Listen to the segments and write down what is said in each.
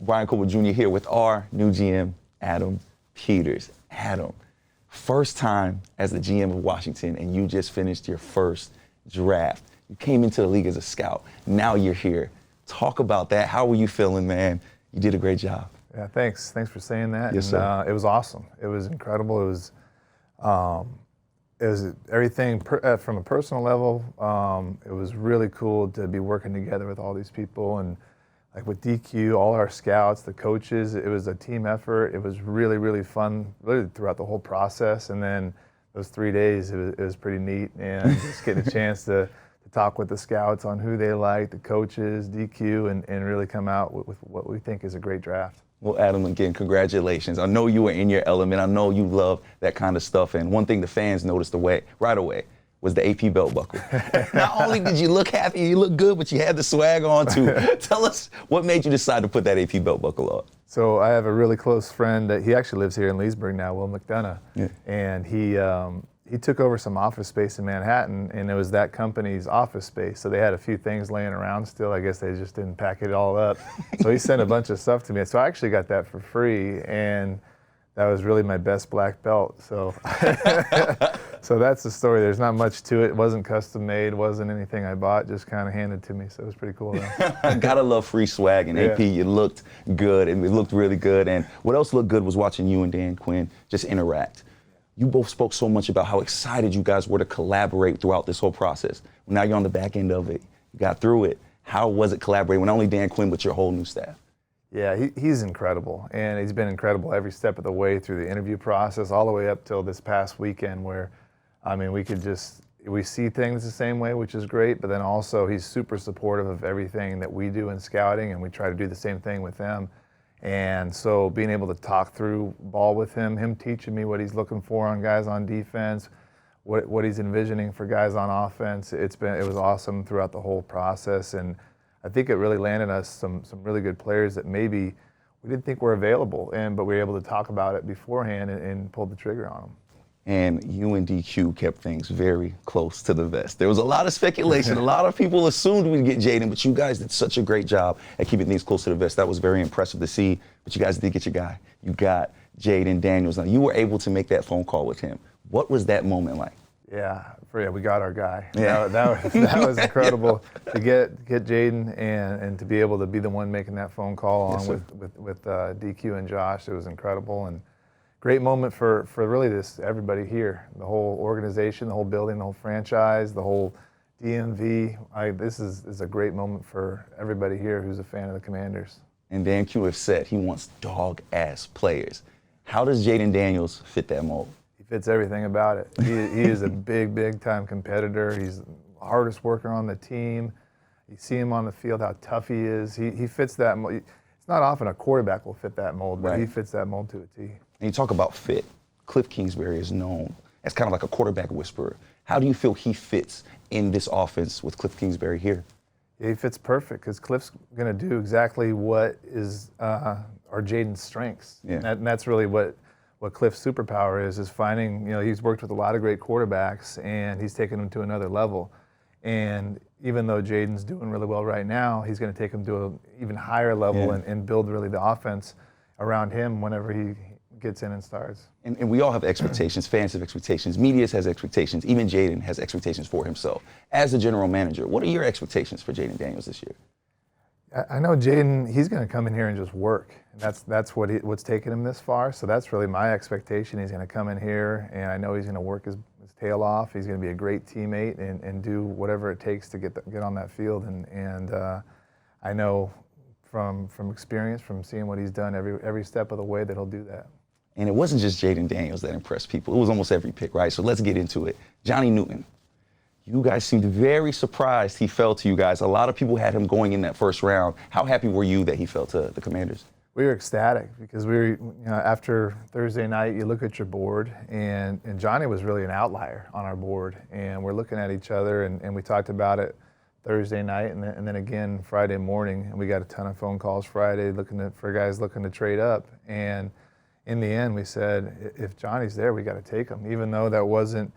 Brian Coble Jr. here with our new GM, Adam Peters. Adam, first time as the GM of Washington, and you just finished your first draft. You came into the league as a scout. Now you're here. Talk about that. How were you feeling, man? You did a great job. Yeah, thanks. Thanks for saying that. Yes, sir. It was awesome. It was incredible. It was everything from a personal level. It was really cool to be working together with all these people, and like with DQ, all our scouts, the coaches. It was a team effort. It was really, really fun, really throughout the whole process. And then those 3 days, it was pretty neat, and just getting a chance to talk with the scouts on who they like, the coaches, DQ, and really come out with what we think is a great draft. Well, Adam, again, congratulations. I know you were in your element. I know you love that kind of stuff. And one thing the fans noticed right away was the AP belt buckle. Not only did you look happy, you look good, but you had the swag on too. Tell us what made you decide to put that AP belt buckle on. So I have a really close friend that he actually lives here in Leesburg now, Will McDonough. Yeah. And he took over some office space in Manhattan, and it was that company's office space. So they had a few things laying around still. I guess they just didn't pack it all up. So he sent a bunch of stuff to me. So I actually got that for free, and that was really my best black belt. So so that's the story. There's not much to it. It wasn't custom made, wasn't anything I bought, just kind of handed to me. So it was pretty cool though. Gotta love free swag, and AP, you looked good, and it looked really good. And what else looked good was watching you and Dan Quinn just interact. You both spoke so much about how excited you guys were to collaborate throughout this whole process. Well, now you're on the back end of it. You got through it. How was it collaborating with not only Dan Quinn, but your whole new staff? Yeah, he's incredible, and he's been incredible every step of the way through the interview process, all the way up till this past weekend where, I mean, we see things the same way, which is great, but then also he's super supportive of everything that we do in scouting, and we try to do the same thing with them. And so being able to talk through ball with him teaching me what he's looking for on guys on defense, what he's envisioning for guys on offense, it was awesome throughout the whole process. And I think it really landed us some really good players that maybe we didn't think were available, but we were able to talk about it beforehand and pulled the trigger on them. And you and DQ kept things very close to the vest. There was a lot of speculation. A lot of people assumed we'd get Jayden, but you guys did such a great job at keeping things close to the vest. That was very impressive to see, but you guys did get your guy. You got Jayden Daniels. Now, you were able to make that phone call with him. What was that moment like? Yeah, we got our guy. Yeah. That was incredible to get Jayden and to be able to be the one making that phone call along with DQ and Josh. It was incredible, and great moment for really everybody here, the whole organization, the whole building, the whole franchise, the whole DMV. This is a great moment for everybody here who's a fan of the Commanders. And Dan Q has said he wants dog-ass players. How does Jayden Daniels fit that mold? He fits everything about it. He is a big time competitor. He's the hardest worker on the team. You see him on the field, how tough he is. He fits that mold. It's not often a quarterback will fit that mold, but he fits that mold to a T. And you talk about fit. Cliff Kingsbury is known as kind of like a quarterback whisperer. How do you feel he fits in this offense with Cliff Kingsbury here? Yeah, he fits perfect because Cliff's going to do exactly what is our Jayden's strengths. Yeah. And that's really what Cliff's superpower is finding, he's worked with a lot of great quarterbacks, and he's taken them to another level. And even though Jayden's doing really well right now, he's going to take him to an even higher level and build really the offense around him whenever he gets in and starts. And we all have expectations. Fans have expectations. Media has expectations. Even Jayden has expectations for himself. As the general manager, what are your expectations for Jayden Daniels this year? I know Jayden, he's going to come in here and just work. And that's what's taken him this far. So that's really my expectation. He's going to come in here, and I know he's going to work his tail off. He's going to be a great teammate and do whatever it takes to get on that field. And I know from experience, from seeing what he's done every step of the way, that he'll do that. And it wasn't just Jayden Daniels that impressed people. It was almost every pick, right? So let's get into it. Johnny Newton. You guys seemed very surprised he fell to you guys. A lot of people had him going in that first round. How happy were you that he fell to the Commanders? We were ecstatic because we were, after Thursday night, you look at your board, and Johnny was really an outlier on our board. And we're looking at each other, and we talked about it Thursday night, and then again Friday morning. And we got a ton of phone calls Friday for guys looking to trade up. And in the end, we said, if Johnny's there, we got to take him, even though that wasn't,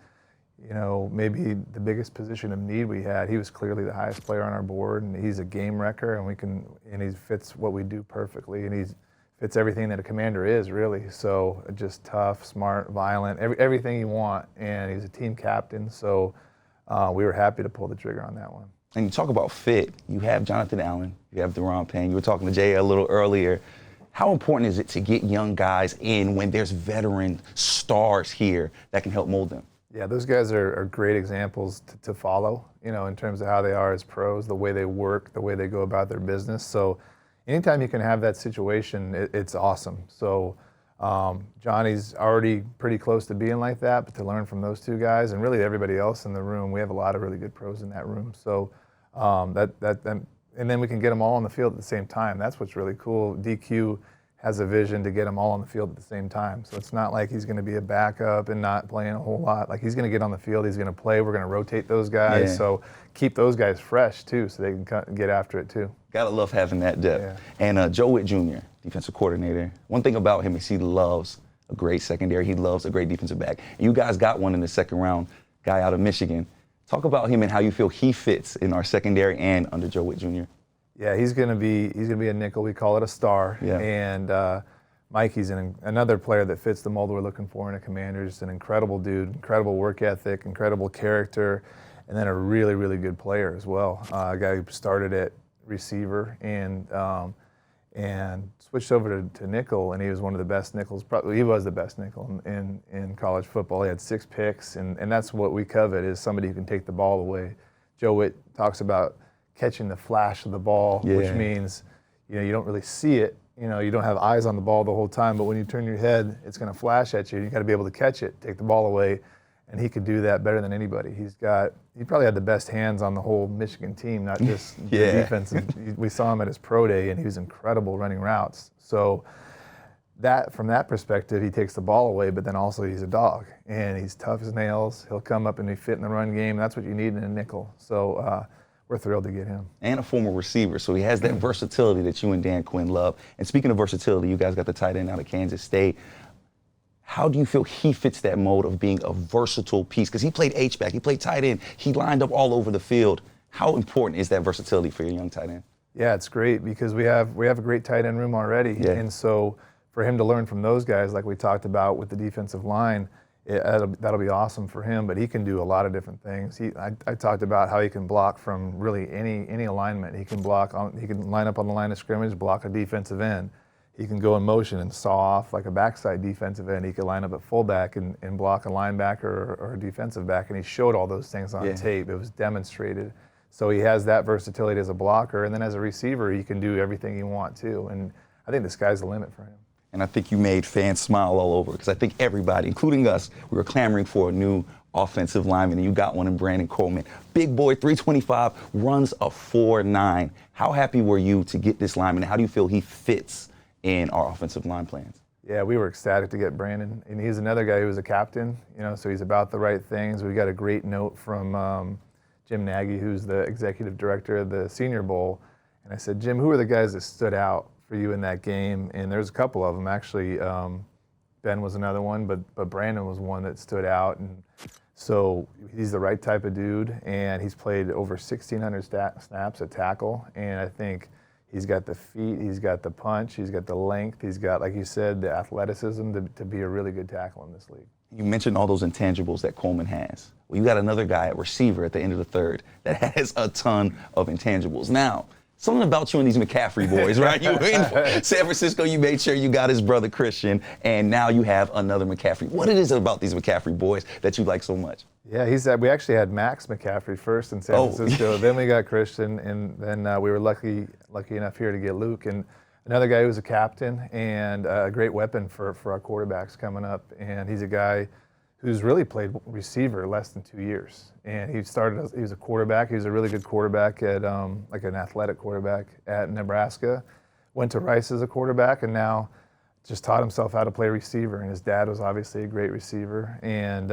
maybe the biggest position of need we had. He was clearly the highest player on our board, and he's a game wrecker, and he fits what we do perfectly, and he fits everything that a commander is, really. So just tough, smart, violent, everything you want, and he's a team captain. So we were happy to pull the trigger on that one. And you talk about fit. You have Jonathan Allen. You have Deron Payne. You were talking to Jay a little earlier. How important is it to get young guys in when there's veteran stars here that can help mold them? Yeah, those guys are great examples to follow, in terms of how they are as pros, the way they work, the way they go about their business. So anytime you can have that situation, it's awesome. So Johnny's already pretty close to being like that, but to learn from those two guys and really everybody else in the room, we have a lot of really good pros in that room. So and then we can get them all on the field at the same time. That's what's really cool. DQ has a vision to get them all on the field at the same time. So it's not like he's going to be a backup and not playing a whole lot. Like, he's going to get on the field, he's going to play, we're going to rotate those guys. Yeah. So keep those guys fresh too, so they can get after it too. Gotta love having that depth. Yeah. And Joe Witt Jr., defensive coordinator, one thing about him is he loves a great secondary. He loves a great defensive back. And you guys got one in the second round, guy out of Michigan. Talk about him and how you feel he fits in our secondary and under Joe Witt Jr. Yeah, he's gonna be a nickel. We call it a star. Yeah. And Mike, he's another player that fits the mold we're looking for in a commander. Just an incredible dude, incredible work ethic, incredible character, and then a really, really good player as well. A guy who started at receiver and switched over to nickel, and he was one of the best nickels. Probably he was the best nickel in college football. He had 6 picks, and that's what we covet, is somebody who can take the ball away. Joe Witt talks about catching the flash of the ball, which means you don't really see it. You don't have eyes on the ball the whole time, but when you turn your head, it's going to flash at you. You got to be able to catch it, take the ball away, and he could do that better than anybody. He probably had the best hands on the whole Michigan team, not just the defense. We saw him at his pro day, and he was incredible running routes. So from that perspective, he takes the ball away, but then also he's a dog, and he's tough as nails. He'll come up and be fit in the run game. That's what you need in a nickel. So we're thrilled to get him. And a former receiver, so he has that versatility that you and Dan Quinn love. And speaking of versatility, you guys got the tight end out of Kansas State. How do you feel he fits that mold of being a versatile piece? Because he played H-back, he played tight end, he lined up all over the field. How important is that versatility for your young tight end? Yeah, it's great because we have a great tight end room already. Yeah. And so for him to learn from those guys, like we talked about with the defensive line, that'll be awesome for him, but he can do a lot of different things. I talked about how he can block from really any alignment. He can he can line up on the line of scrimmage, block a defensive end. He can go in motion and saw off like a backside defensive end. He could line up at fullback and block a linebacker or a defensive back, and he showed all those things on tape. It was demonstrated. So he has that versatility as a blocker, and then as a receiver, he can do everything you want too. And I think the sky's the limit for him. And I think you made fans smile all over, because I think everybody, including us, we were clamoring for a new offensive lineman, and you got one in Brandon Coleman. Big boy, 325, runs a 4.9. How happy were you to get this lineman, and how do you feel he fits in our offensive line plans? Yeah, we were ecstatic to get Brandon, and he's another guy who was a captain, so he's about the right things. We got a great note from Jim Nagy, who's the executive director of the Senior Bowl, and I said, Jim, who are the guys that stood out for you in that game? And there's a couple of them actually. Ben was another one, but Brandon was one that stood out. And so he's the right type of dude, and he's played over 1,600 snaps at tackle. And I think he's got the feet, he's got the punch, he's got the length, he's got, like you said, the athleticism to be a really good tackle in this league. You mentioned all those intangibles that Coleman has. Well, you got another guy at receiver at the end of the third that has a ton of intangibles. Now, something about you and these McCaffrey boys, right? You were in San Francisco, you made sure you got his brother Christian, and now you have another McCaffrey. What it is about these McCaffrey boys that you like so much? Yeah, we actually had Max McCaffrey first in San Francisco, then we got Christian, and then we were lucky enough here to get Luke, and another guy who's a captain and a great weapon for our quarterbacks coming up. And he's a guy who's really played receiver less than 2 years. And he was a quarterback. He was a really good quarterback at like an athletic quarterback at Nebraska. Went to Rice as a quarterback, and now just taught himself how to play receiver. And his dad was obviously a great receiver. And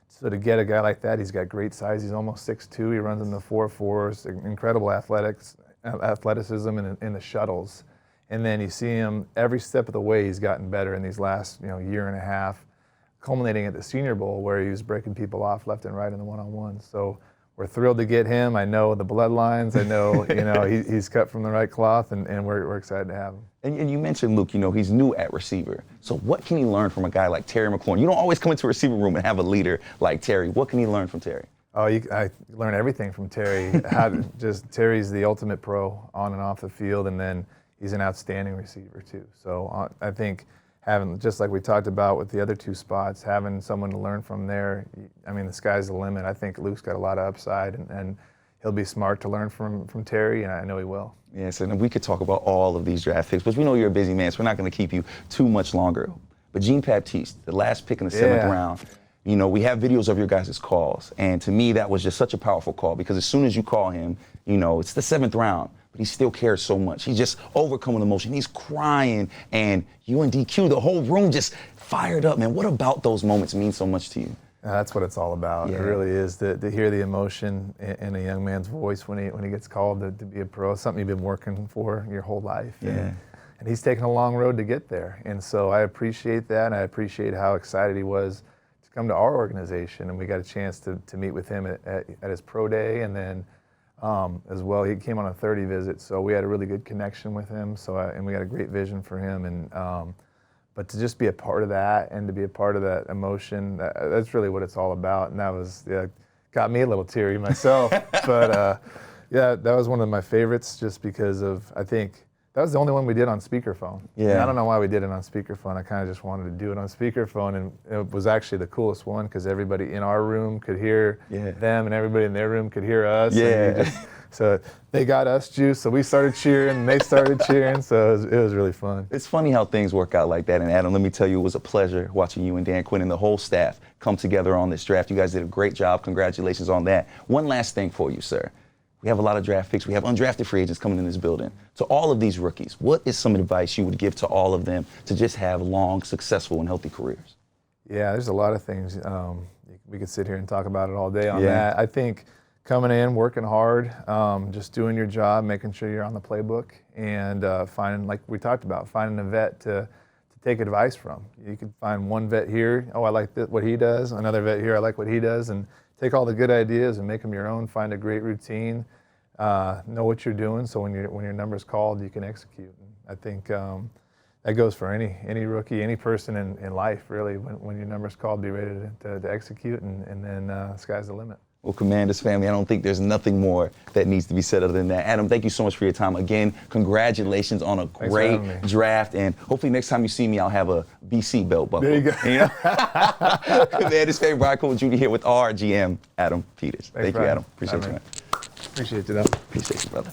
so to get a guy like that, he's got great size. He's almost 6'2". He runs in the 4.4s, incredible athleticism in the shuttles. And then you see him every step of the way. He's gotten better in these last year and a half. culminating at the Senior Bowl where he was breaking people off left and right in the one-on-one. So we're thrilled to get him. I know the bloodlines. I know, he's cut from the right cloth, and we're excited to have him. And you mentioned Luke, he's new at receiver. So what can he learn from a guy like Terry McLaurin? You don't always come into a receiver room and have a leader like Terry. What can he learn from Terry? Oh, I learned everything from Terry. Terry's the ultimate pro on and off the field, and then he's an outstanding receiver too. So I think having, just like we talked about with the other two spots, having someone to learn from there, the sky's the limit. I think Luke's got a lot of upside, and he'll be smart to learn from Terry, and I know he will. Yes, and we could talk about all of these draft picks, but we know you're a busy man, so we're not going to keep you too much longer. But Jean-Baptiste, the last pick in the 7th round, we have videos of your guys' calls, and to me that was just such a powerful call because as soon as you call him, it's the 7th round, but he still cares so much. He's just overcoming emotion. He's crying, and you and DQ, the whole room just fired up, man. What about those moments mean so much to you? That's what it's all about. Yeah. It really is to hear the emotion in a young man's voice when he gets called to be a pro. Something you've been working for your whole life. Yeah. And he's taken a long road to get there. And so I appreciate that, and I appreciate how excited he was to come to our organization. And we got a chance to meet with him at his pro day, and then as well, he came on a 30 visit. So we had a really good connection with him. And we got a great vision for him. And but to just be a part of that and to be a part of that emotion, that's really what it's all about. And that was, got me a little teary myself. But that was one of my favorites just because I think that was the only one we did on speakerphone. Yeah. And I don't know why we did it on speakerphone. I kind of just wanted to do it on speakerphone. And it was actually the coolest one because everybody in our room could hear them and everybody in their room could hear us. Yeah. So they got us juiced, so we started cheering, and they started cheering, so it was really fun. It's funny how things work out like that, and Adam, let me tell you, it was a pleasure watching you and Dan Quinn and the whole staff come together on this draft. You guys did a great job. Congratulations on that. One last thing for you, sir. We have a lot of draft picks. We have undrafted free agents coming in this building. To all of these rookies, what is some advice you would give to all of them to just have long, successful, and healthy careers? Yeah, there's a lot of things. We could sit here and talk about it all day on that. I think coming in, working hard, just doing your job, making sure you're on the playbook, and finding, like we talked about, finding a vet to take advice from. You can find one vet here, I like what he does, another vet here, I like what he does, and take all the good ideas and make them your own, find a great routine, know what you're doing, so when your number's called, you can execute. And I think that goes for any rookie, any person in life, really. When your number's called, be ready to execute, and then sky's the limit. Well, Commanders family, I don't think there's nothing more that needs to be said other than that. Adam, thank you so much for your time. Again, congratulations on a great draft, and hopefully next time you see me, I'll have a BC belt buckle. There you go. Commanders family, Brian Cole Jr. here with our GM, Adam Peters. Thank you, Adam. Appreciate you, man. Appreciate you, though. Appreciate you, brother.